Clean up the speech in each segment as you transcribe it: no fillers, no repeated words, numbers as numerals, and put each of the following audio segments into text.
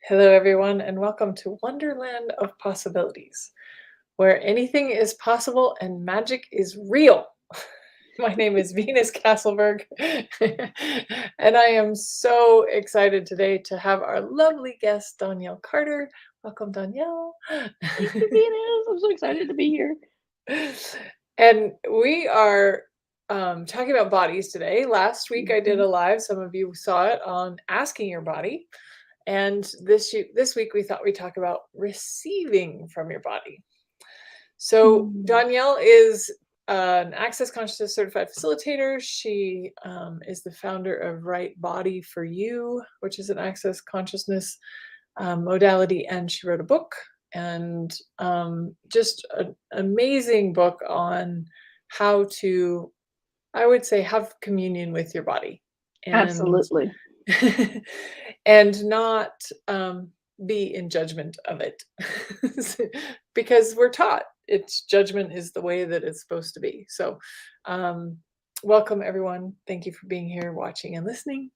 Hello, everyone, and welcome to Wonderland of Possibilities, where anything is possible and magic is real. My name is Venus Castleberg, and I am so excited today to have our lovely guest, Danielle Carter. Welcome, Danielle. Thank you, Venus. I'm so excited to be here. And we are talking about bodies today. Last week I did Mhm. a live, some of you saw it, on asking your body. And this week we thought we'd talk about receiving from your body. So Mm. Danielle is an Access Consciousness certified facilitator. She is the founder of Right Body for You, which is an Access Consciousness modality, and she wrote a book and just an amazing book on how to, I would say, have communion with your body and Absolutely. and not be in judgment of it because we're taught it's judgment is the way that it's supposed to be. So um, welcome everyone, thank you for being here, watching and listening,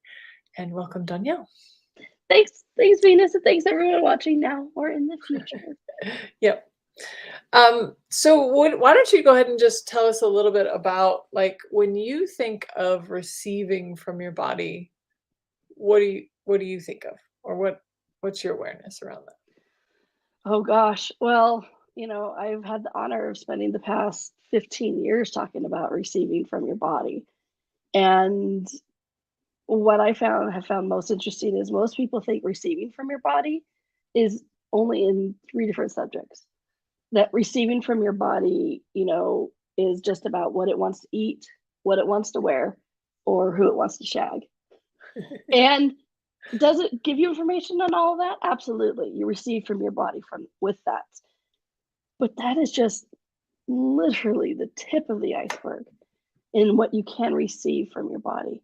and welcome Danielle. Thanks, Venus, and thanks everyone watching now or in the future. Yep. So why don't you go ahead and just tell us a little bit about, like, when you think of receiving from your body, what do you think of, or what's your awareness around that? Oh gosh. Well, I've had the honor of spending the past 15 years talking about receiving from your body. And what have found most interesting is most people think receiving from your body is only in three different subjects. That receiving from your body, is just about what it wants to eat, what it wants to wear, or who it wants to shag. And does it give you information on all of that? Absolutely. You receive from your body from with that. But that is just literally the tip of the iceberg in what you can receive from your body.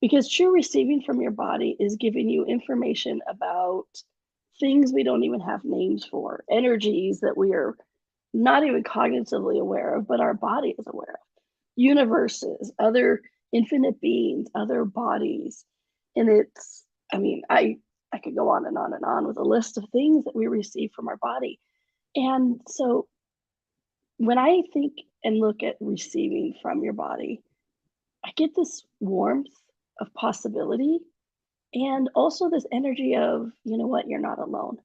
Because true receiving from your body is giving you information about things we don't even have names for, energies that we are not even cognitively aware of, but our body is aware of. Universes, other infinite beings, other bodies. And I could go on and on and on with a list of things that we receive from our body. And so when I think and look at receiving from your body, I get this warmth of possibility and also this energy of, you know what, you're not alone.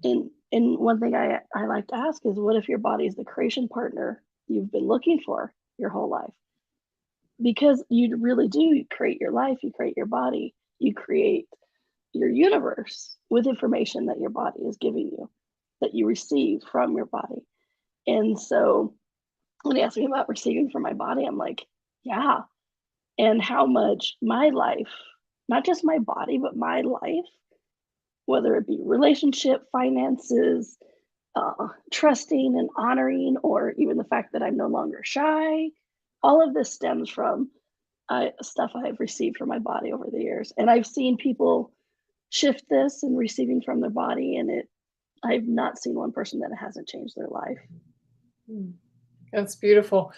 And one thing I like to ask is, what if your body is the creation partner you've been looking for your whole life? Because you really do, you create your life, you create your body, you create your universe with information that your body is giving you, that you receive from your body. And so when you ask me about receiving from my body, I'm like, yeah. And how much my life, not just my body, but my life, whether it be relationship, finances, trusting and honoring, or even the fact that I'm no longer shy, all of this stems from stuff I've received from my body over the years. And I've seen people shift this and receiving from their body, and I've not seen one person that it hasn't changed their life. Mm, that's beautiful.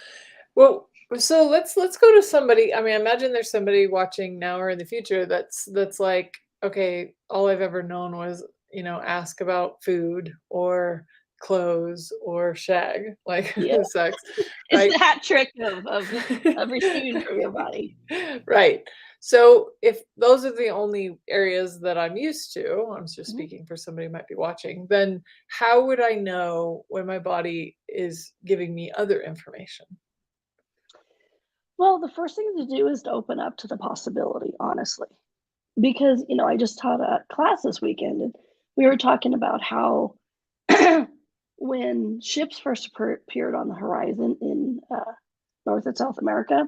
Well, so let's go to somebody. I mean, I imagine there's somebody watching now or in the future that's like, okay, all I've ever known was, ask about food or clothes or shag, like Yeah, sex, it's right? the hat trick of receiving from your body. Right. So if those are the only areas that I'm used to, I'm just Mhm. speaking for somebody who might be watching, then how would I know when my body is giving me other information? Well, the first thing to do is to open up to the possibility, honestly. Because, I just taught a class this weekend and we were talking about how when ships first appeared on the horizon in North and South America,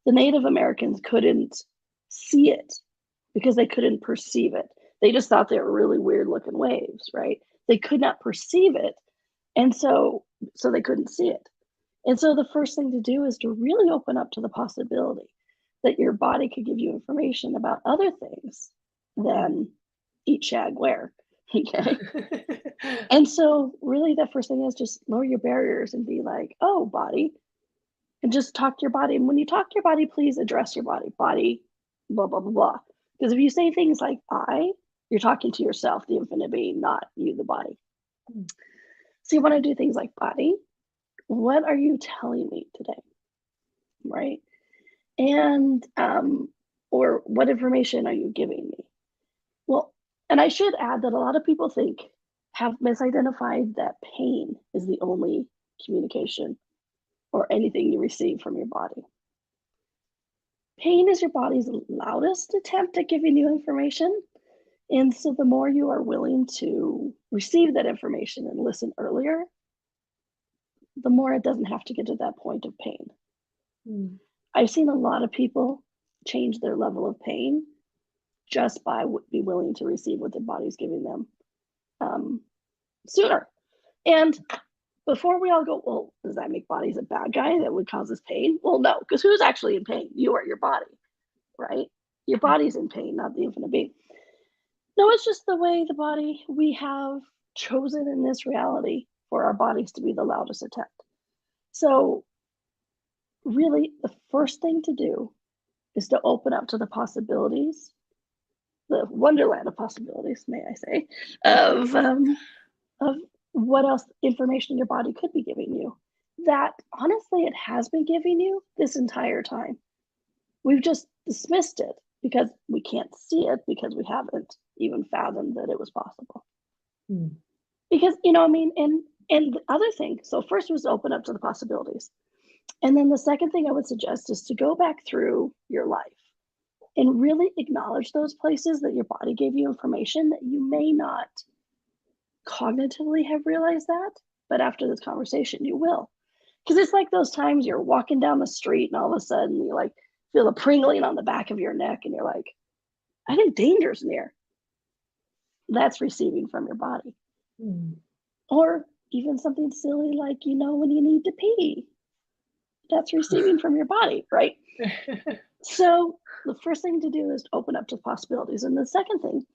the Native Americans couldn't see it because they couldn't perceive it. They just thought they were really weird looking waves, right? They could not perceive it. And so they couldn't see it. And so the first thing to do is to really open up to the possibility that your body could give you information about other things than eat, shag, wear. Okay. And so really the first thing is just lower your barriers and be like, oh, body, and just talk to your body. And when you talk to your body, please address your body, blah, blah, blah, blah. Because if you say things like I, You're talking to yourself, the infinite being, not you, the body. Mm. So you want to do things like, body, what are you telling me today? Right? And or what information are you giving me? Well, and I should add that a lot of people have misidentified that pain is the only communication or anything you receive from your body. Pain is your body's loudest attempt at giving you information. And so the more you are willing to receive that information and listen earlier, the more it doesn't have to get to that point of pain. Mm. I've seen a lot of people change their level of pain just by be willing to receive what their body's giving them sooner. And before we all go, well, does that make bodies a bad guy that would cause us pain? Well, no, because who's actually in pain? You or your body, right? Your body's in pain, not the infinite being. No, it's just the way the body, we have chosen in this reality for our bodies to be the loudest attempt. So, really, the first thing to do is to open up to the possibilities, the wonderland of possibilities, may I say, of what else information your body could be giving you. That honestly, it has been giving you this entire time. We've just dismissed it because we can't see it because we haven't even fathomed that it was possible. Mm. Because, I mean, and the other thing, so first was to open up to the possibilities. And then the second thing I would suggest is to go back through your life and really acknowledge those places that your body gave you information that you may not cognitively have realized that, but after this conversation, you will. Because it's like those times you're walking down the street and all of a sudden you like feel the pringling on the back of your neck and you're like, I think danger's near. That's receiving from your body. Mm. Or even something silly like, when you need to pee. That's receiving from your body, right? So the first thing to do is to open up to possibilities. And the second thing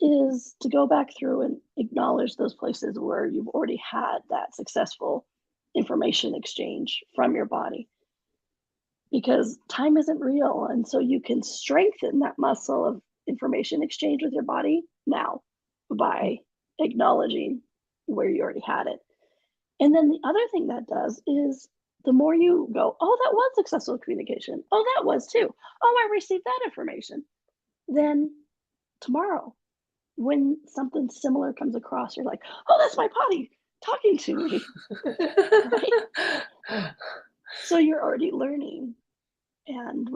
is to go back through and acknowledge those places where you've already had that successful information exchange from your body. Because time isn't real. And so you can strengthen that muscle of information exchange with your body now by acknowledging where you already had it. And then the other thing that does is the more you go, oh, that was successful communication. Oh, that was too. Oh, I received that information. Then tomorrow, when something similar comes across, you're like, oh, that's my body talking to me. Right? So you're already learning and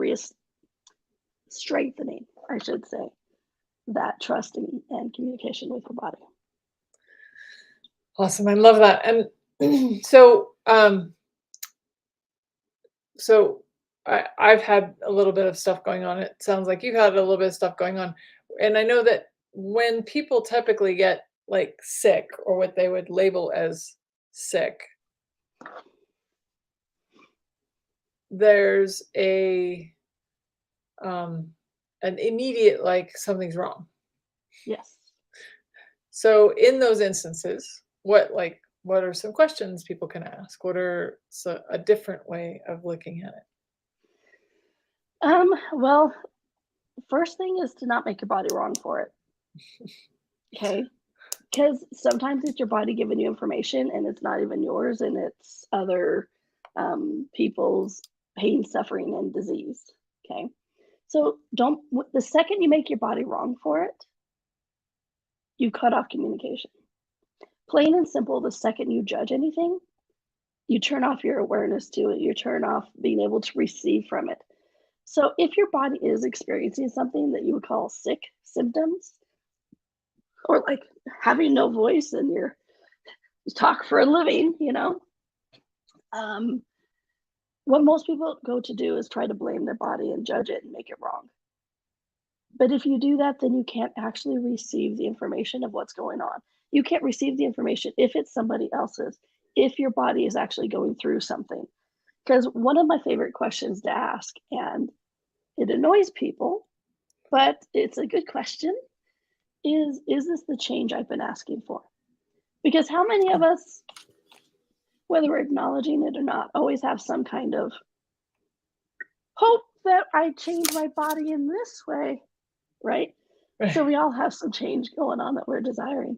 strengthening, I should say, that trusting and communication with your body. Awesome. I love that. And so I've had a little bit of stuff going on. It sounds like you've had a little bit of stuff going on. And I know that when people typically get like sick or what they would label as sick, there's um an immediate like something's wrong. Yes. So in those instances, what are some questions people can ask? What are a different way of looking at it? Well, first thing is to not make your body wrong for it. Okay. Because sometimes it's your body giving you information and it's not even yours and it's other people's pain, suffering, and disease. Okay. So the second you make your body wrong for it, you cut off communication. Plain and simple, the second you judge anything, you turn off your awareness to it, you turn off being able to receive from it. So if your body is experiencing something that you would call sick symptoms, or like having no voice and you talk for a living, what most people go to do is try to blame their body and judge it and make it wrong. But if you do that, then you can't actually receive the information of what's going on. You can't receive the information if it's somebody else's, if your body is actually going through something. Because one of my favorite questions to ask, and it annoys people, but it's a good question, is this the change I've been asking for? Because how many of us, whether we're acknowledging it or not, always have some kind of hope that I change my body in this way, right? Right. So we all have some change going on that we're desiring.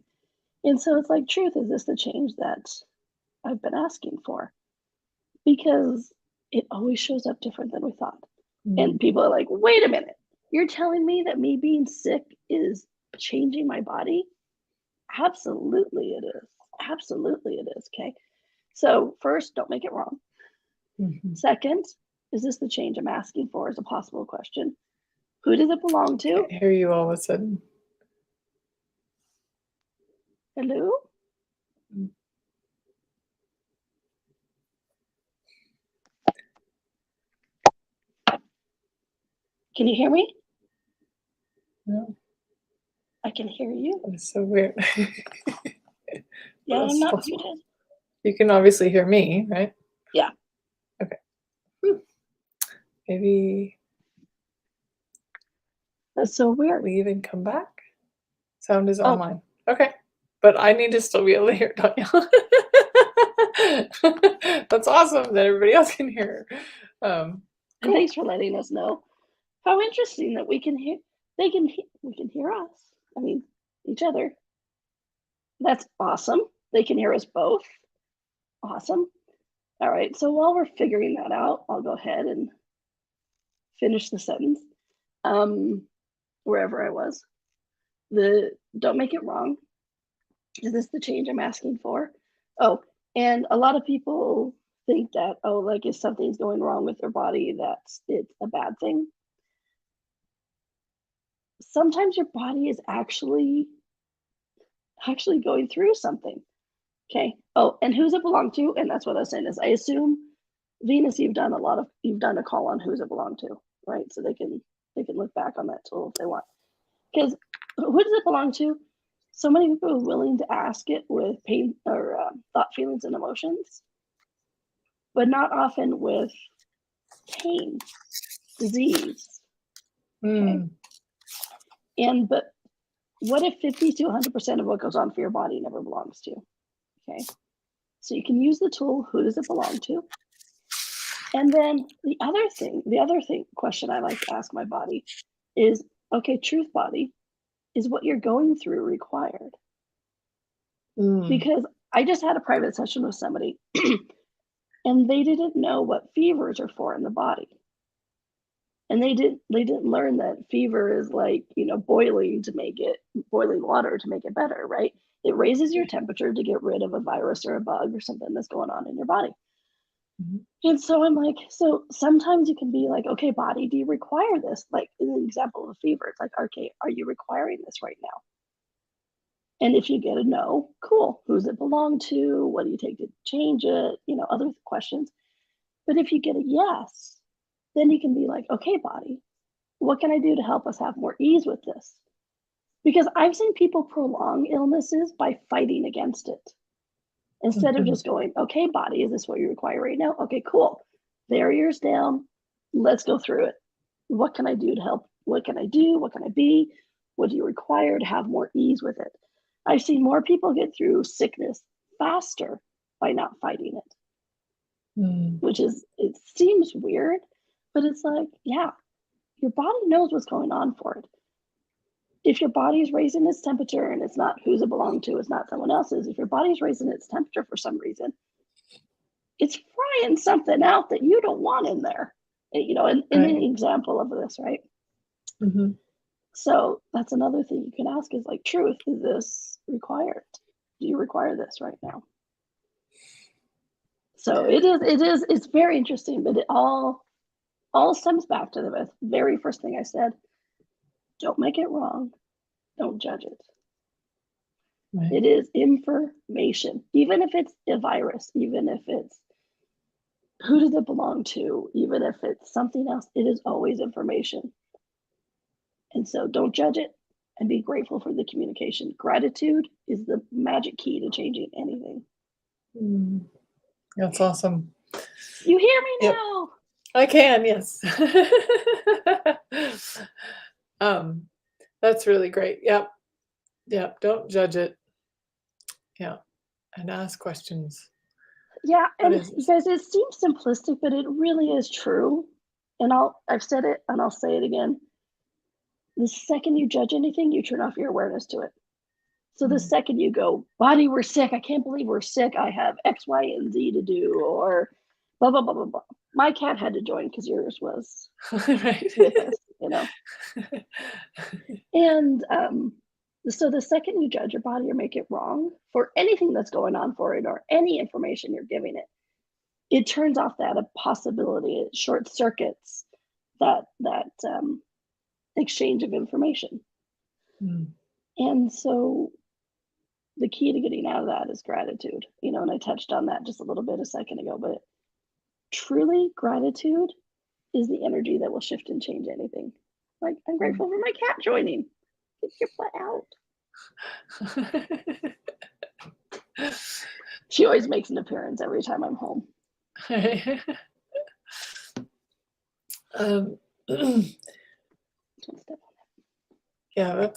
And so it's like, truth, is this the change that I've been asking for? Because it always shows up different than we thought. And people are like, wait a minute, you're telling me that me being sick is changing my body? Absolutely it is. Absolutely it is. Okay. So, first, don't make it wrong. Mhm. Second, is this the change I'm asking for? Is a possible question. Who does it belong to? Can't hear you all of a sudden. Hello? Mm. Can you hear me? No, I can hear you. it's so weird. Yeah, I'm That's not possible. muted. You can obviously hear me, right? Yeah. Okay. Maybe That's so weird. leave and come back. Sound is Oh, online. Okay. But I need to still be able to hear Danielle. That's awesome that everybody else can hear. and Cool. thanks for letting us know. How interesting that we can hear, we can hear us. I mean, each other. That's awesome. They can hear us both. Awesome. All right. So while we're figuring that out, I'll go ahead and finish the sentence. Wherever I was. Don't make it wrong. Is this the change I'm asking for? Oh, and a lot of people think that, oh, like if something's going wrong with their body, it's a bad thing. Sometimes your body is actually going through something. Okay. Oh, and who's it belong to? And that's what I was saying is I assume Venus, you've done a call on who's it belong to, right? So they can look back on that tool if they want. Because who does it belong to? So many people are willing to ask it with pain or thought, feelings, and emotions, but not often with pain, disease. Okay. But what if 50 to 100% of what goes on for your body never belongs to you? Okay. So you can use the tool, who does it belong to? And then the other question I like to ask my body is, okay, truth body, is what you're going through required? Because I just had a private session with somebody and they didn't know what fevers are for in the body. And they didn't learn that fever is like, boiling water to make it better, right? It raises your temperature to get rid of a virus or a bug or something that's going on in your body. And so I'm like, so sometimes you can be like, okay, body, do you require this? Like in the example of a fever, it's like, okay, are you requiring this right now? And if you get a no, cool. Who's it belong to? What do you take to change it? Other questions. But if you get a yes, then you can be like, okay, body, what can I do to help us have more ease with this? Because I've seen people prolong illnesses by fighting against it. Instead of just going, okay, body, is this what you require right now? Okay, cool. Barriers down. Let's go through it. What can I do to help? What can I do? What can I be? What do you require to have more ease with it? I've seen more people get through sickness faster by not fighting it, which it seems weird, but it's like, yeah, your body knows what's going on for it. If your body is raising its temperature and it's not who's it belong to, it's not someone else's. If your body's raising its temperature for some reason, it's frying something out that you don't want in there. In an example of this, right? So that's another thing you can ask is like, truth, is this required? Do you require this right now? So it's very interesting, but it all stems back to the very first thing I said. Don't make it wrong. Don't judge it. Right. It is information, even if it's a virus, even if it's who does it belong to, even if it's something else, it is always information. And so don't judge it and be grateful for the communication. Gratitude is the magic key to changing anything. That's awesome. You hear me now? I can, yes. That's really great. Yep. Don't judge it. Yeah. And ask questions. Yeah, and you guys, it seems simplistic, but it really is true. And I've said it and I'll say it again. The second you judge anything, you turn off your awareness to it. So the Mm. second you go, body, we're sick. I can't believe we're sick. I have X, Y, and Z to do, or blah, blah, blah, blah, blah. My cat had to join because yours was Right. with us, And so the second you judge your body or make it wrong for anything that's going on for it or any information you're giving it, it turns off that a possibility. It short circuits that exchange of information. Mm. And so the key to getting out of that is gratitude, and I touched on that just a little bit a second ago, but truly gratitude is the energy that will shift and change anything. Like, I'm grateful for my cat joining. Get your butt out. She always makes an appearance every time I'm home. Yeah,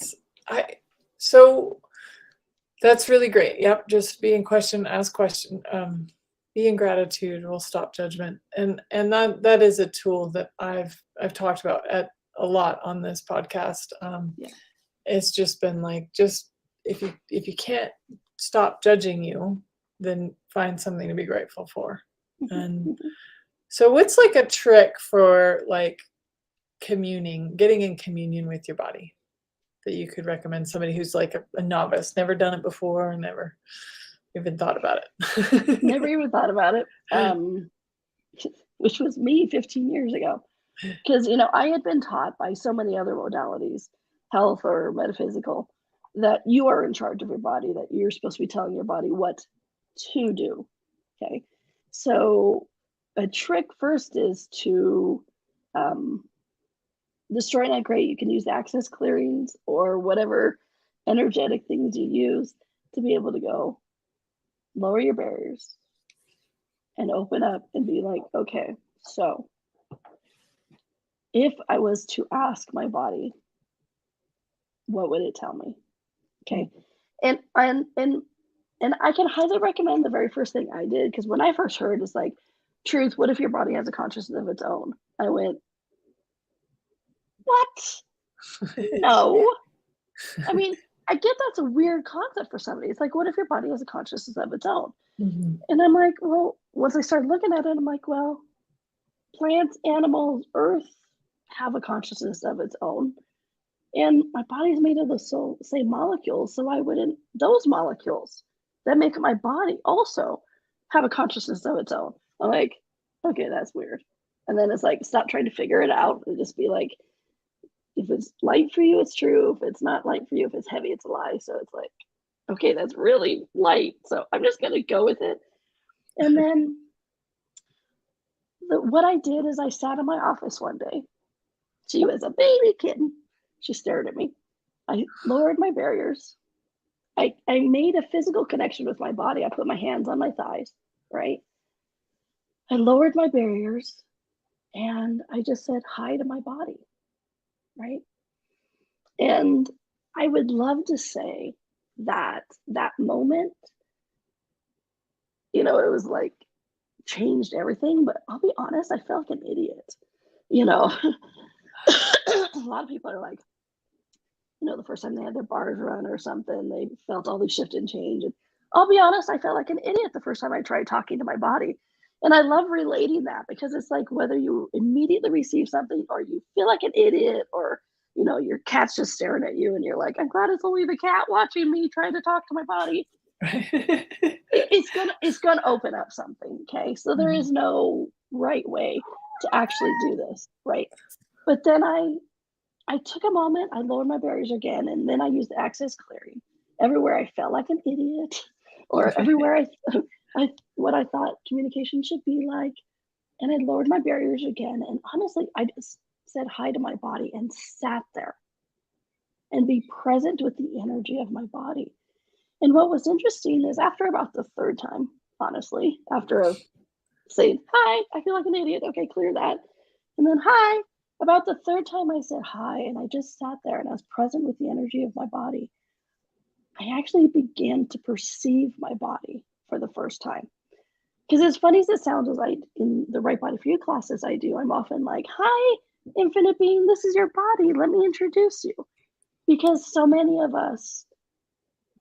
so that's really great. Yep, just be in question, ask question. Be in gratitude will stop judgment, and that is a tool that I've talked about a lot on this podcast. Yeah. It's just been like, just if you can't stop judging you, then find something to be grateful for. And so, what's like a trick for like getting in communion with your body, that you could recommend somebody who's like a novice, never done it before, never even thought about it? Never even thought about it, which was me 15 years ago. Because, I had been taught by so many other modalities, health or metaphysical, that you are in charge of your body, that you're supposed to be telling your body what to do. Okay. So a trick first is to destroy not great. You can use the access clearings or whatever energetic things you use to be able to go lower your barriers and open up and be like, okay, so if I was to ask my body, what would it tell me? Okay. And I can highly recommend the very first thing I did, because when I first heard it's like, truth, what if your body has a consciousness of its own? I went, what? No. I mean, I get that's a weird concept for somebody. It's like, what if your body has a consciousness of its own? Mm-hmm. And I'm like, well, once I started looking at it, I'm like, well, plants, animals, earth have a consciousness of its own. And my body's made of the same molecules. So why wouldn't those molecules that make up my body also have a consciousness of its own? I'm like, okay, that's weird. And then it's like, stop trying to figure it out and just be like, if it's light for you, it's true. If it's not light for you, if it's heavy, it's a lie. So it's like, okay, that's really light. So I'm just going to go with it. And then what I did is I sat in my office one day. She was a baby kitten. She stared at me. I lowered my barriers. I made a physical connection with my body. I put my hands on my thighs, right? I lowered my barriers and I just said hi to my body, right? And I would love to say that moment, it was like changed everything, but I'll be honest, I felt like an idiot. A lot of people are like, the first time they had their bars run or something, they felt all this shift and change. And I'll be honest, I felt like an idiot the first time I tried talking to my body. And I love relating that, because it's like whether you immediately receive something or you feel like an idiot, or, your cat's just staring at you and you're like, I'm glad it's only the cat watching me trying to talk to my body. It's gonna open up something. Okay. So there is no right way to actually do this. Right. But then I took a moment, I lowered my barriers again, and then I used access clearing everywhere I felt like an idiot, or everywhere what I thought communication should be like. And I lowered my barriers again. And honestly, I just said hi to my body and sat there and be present with the energy of my body. And what was interesting is after about the third time, honestly, after saying, hi, I feel like an idiot. Okay, clear that. And then, hi. About the third time I said hi, and I just sat there and I was present with the energy of my body, I actually began to perceive my body for the first time. Because as funny as it sounds, as in the Right Body for You classes I do, I'm often like, hi, infinite being, this is your body. Let me introduce you. Because so many of us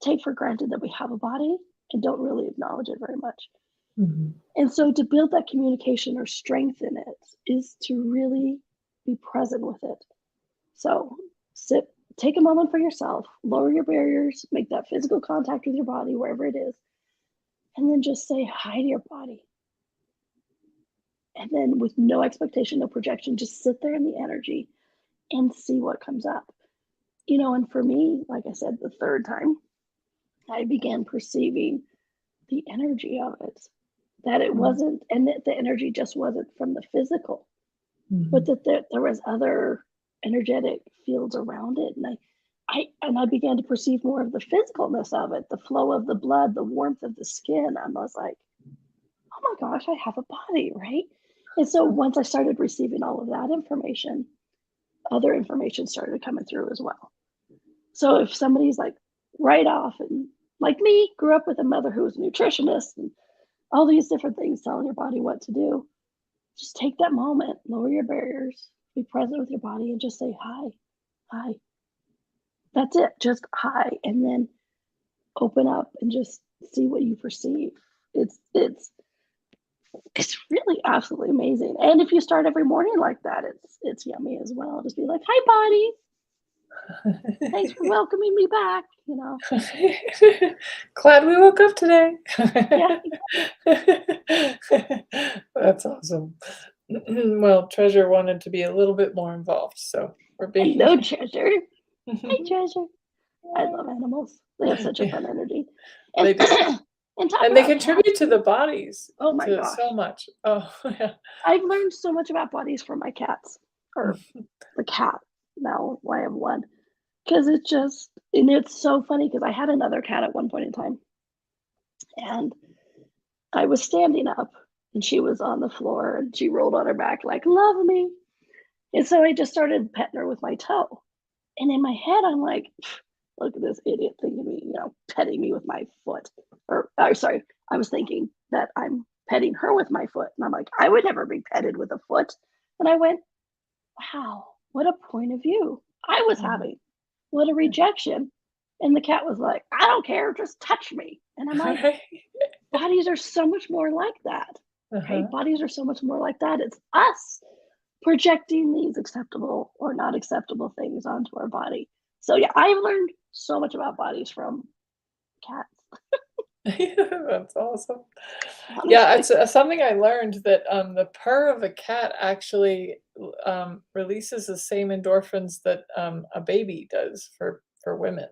take for granted that we have a body and don't really acknowledge it very much. Mhm. And so to build that communication or strengthen it is to really be present with it. So sit, take a moment for yourself, lower your barriers, make that physical contact with your body wherever it is, and then just say hi to your body. And then with no expectation, no projection, just sit there in the energy and see what comes up. And for me, like I said, the third time, I began perceiving the energy of it. That it Mhm. wasn't, and that the energy just wasn't from the physical, but Mhm. that there was other energetic fields around it. And I began to perceive more of the physicalness of it, the flow of the blood, the warmth of the skin. I was like, oh my gosh, I have a body, right? And so once I started receiving all of that information, other information started coming through as well. So if somebody's like right off and like me, grew up with a mother who was a nutritionist and all these different things telling your body what to do, just take that moment, lower your barriers, be present with your body and just say hi, hi. That's it. Just hi. And then open up and just see what you perceive. It's really absolutely amazing. And if you start every morning like that, it's yummy as well. Just be like, hi body, thanks for welcoming me back. Glad we woke up today. Yeah, That's awesome. Well, Treasure wanted to be a little bit more involved, so we're being hello, treasure. Hi, treasure. I love animals. They have such a yeah, fun energy. And they do. and talk And they about cats contribute to the too. bodies Oh my to so gosh. much. Oh, yeah. I've learned so much about bodies from my cats, or the cat. Now I have one. Because it's so funny because I had another cat at one point in time, and I was standing up and she was on the floor and she rolled on her back like, love me. And so I just started petting her with my toe. And in my head, I'm like, look at this idiot thinking me, petting me with my foot. Or sorry, I was thinking that I'm petting her with my foot. And I'm like, I would never be petted with a foot. And I went, wow, what a point of view I was Mhm. having. What a rejection. And the cat was like, I don't care, just touch me. And I'm like, Right? bodies are so much more like that, right? Uh-huh. Bodies are so much more like that. It's us projecting these acceptable or not acceptable things onto our body. So yeah, I've learned so much about bodies from cats, That's awesome. Yeah, honestly. it's, something I learned that, the purr of a cat actually, releases the same endorphins that, a baby does for women,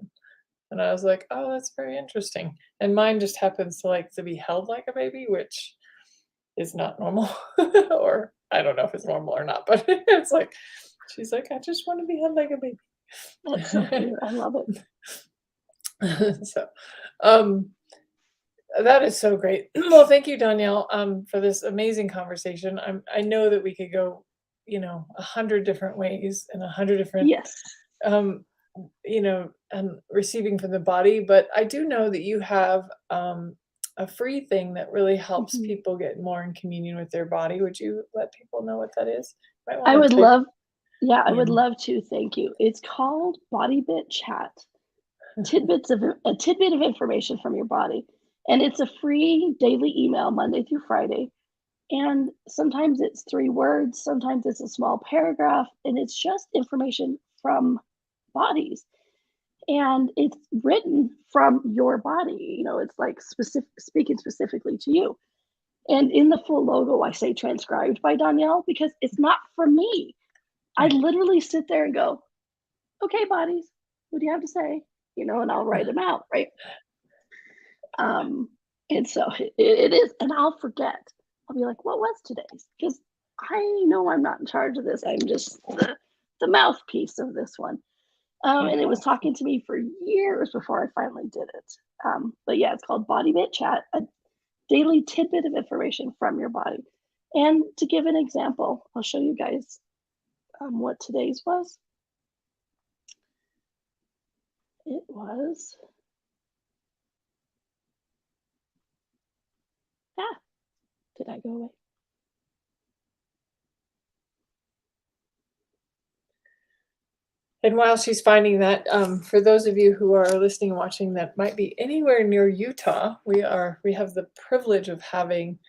and I was like, "Oh, that's very interesting," and mine just happens to like to be held like a baby, which is not normal, or I don't know if it's normal or not, but it's like she's like, "I just wanna be held like a That's so baby." cute. I love it. So, um that is so great. Well, thank you, Danielle, for this amazing conversation. I know that we could go, 100 different ways and 100 different, Yes. um, receiving from the body, but I do know that you have a free thing that really helps Mhm. people get more in communion with their body. Would you let people know what that is? Might I want would to type love, yeah, I would in. love to. Thank you. It's called Body Bit Chat. A tidbit of information from your body, and it's a free daily email Monday through Friday. And sometimes it's 3 words, sometimes it's a small paragraph, and it's just information from bodies. And it's written from your body. It's like speaking specifically to you. And in the full logo, I say transcribed by Danielle because it's not for me. I Right. literally sit there and go, okay, bodies, what do you have to say? And I'll write them out, right? Um, and so it is, and I'll forget. I'll be like, what was today's? Because I know I'm not in charge of this. I'm just the mouthpiece of this one. And it was talking to me for years before I finally did it. But yeah, it's called Body Bit Chat, a daily tidbit of information from your body. And to give an example, I'll show you guys what today's was. It was, ah, did I go away? And while she's finding that, for those of you who are listening and watching that might be anywhere near Utah, we have the privilege of having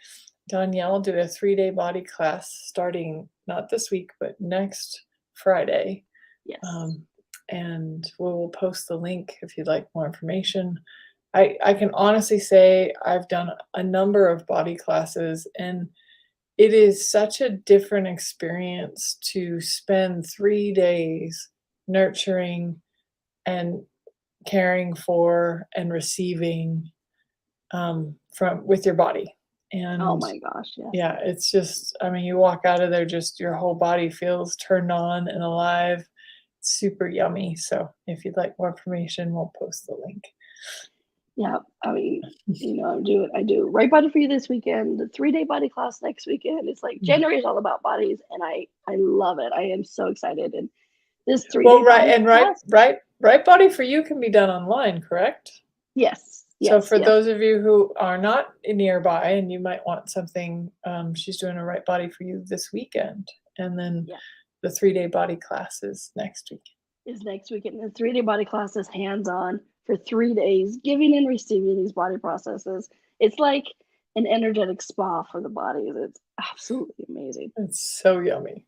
Danielle do a 3-day body class starting not this week, but next Friday. Yes. And we'll post the link if you'd like more information. I can honestly say I've done a number of body classes, and it is such a different experience to spend 3 days nurturing and caring for and receiving from with your body. Oh And my gosh, yes. yeah, it's just, I mean, you walk out of there, just your whole body feels turned on and alive. Super yummy. So if you'd like more information, we'll post the link. Yeah, I mean, I do Right Body for You this weekend, the 3-day body class next weekend. It's like January is all about bodies, and I love it. I am so excited. And this 3-day Well, right, body and class, right body for you can be done online, correct? yes, So yes, for yes, those of you who are not nearby and you might want something, she's doing a right body for you this weekend, and then yeah, the 3-day body class is next week. is next weekend. The 3-day body class is hands-on for 3 days, giving and receiving these body processes. It's like an energetic spa for the bodies. It's absolutely amazing. It's so yummy.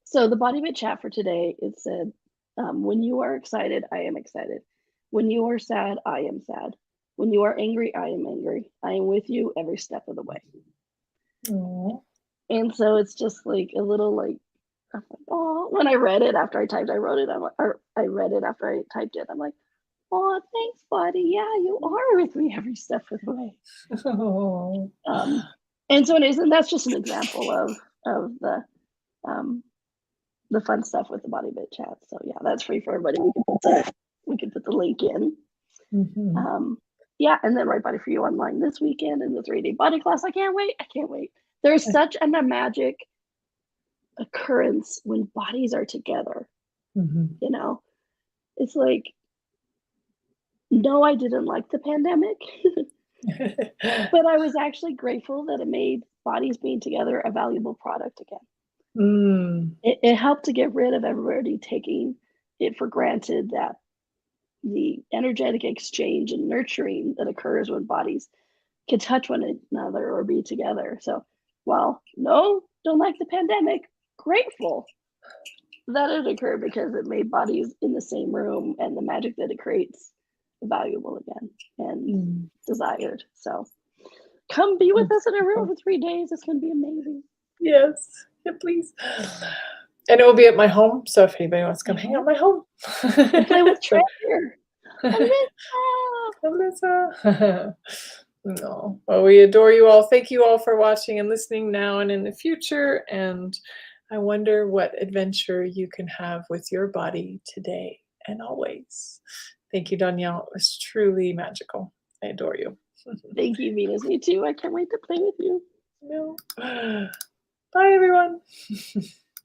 So the body bit chat for today, it said, when you are excited, I am excited. When you are sad, I am sad. When you are angry, I am angry. I am with you every step of the way. Aw. And so it's just like a little like, I'm like, oh, when I read it after I typed, I wrote it, or I read it after I typed it. I'm like, oh, thanks, buddy. Yeah, you are with me every step of the way. Oh. And so it is, and that's just an example of the fun stuff with the body bit chat. So yeah, that's free for everybody. We can put the link in. Mhm. Yeah, and then Right Body for You online this weekend and the 3-day body class. I can't wait. I can't wait. There's such a magic occurrence when bodies are together. Mhm. You know, it's like, no, I didn't like the pandemic, but I was actually grateful that it made bodies being together a valuable product again. Mm. It helped to get rid of everybody taking it for granted that the energetic exchange and nurturing that occurs when bodies can touch one another or be together. So, while no, don't like the pandemic, grateful that it occurred because it made bodies in the same room and the magic that it creates valuable again and Mm. desired. So, come be with That's us in a room beautiful. for 3 days. It's going to be amazing. Yes. Yeah, please. And it will be at my home, so if anybody wants to come hang out Mhm. at my home. And play with So treasure. Alyssa! Alyssa. No. Well, we adore you all. Thank you all for watching and listening now and in the future. And I wonder what adventure you can have with your body today and always. Thank you, Danielle. It was truly magical. I adore you. Thank you, Venus. Me too. I can't wait to play with you. No. Bye, everyone.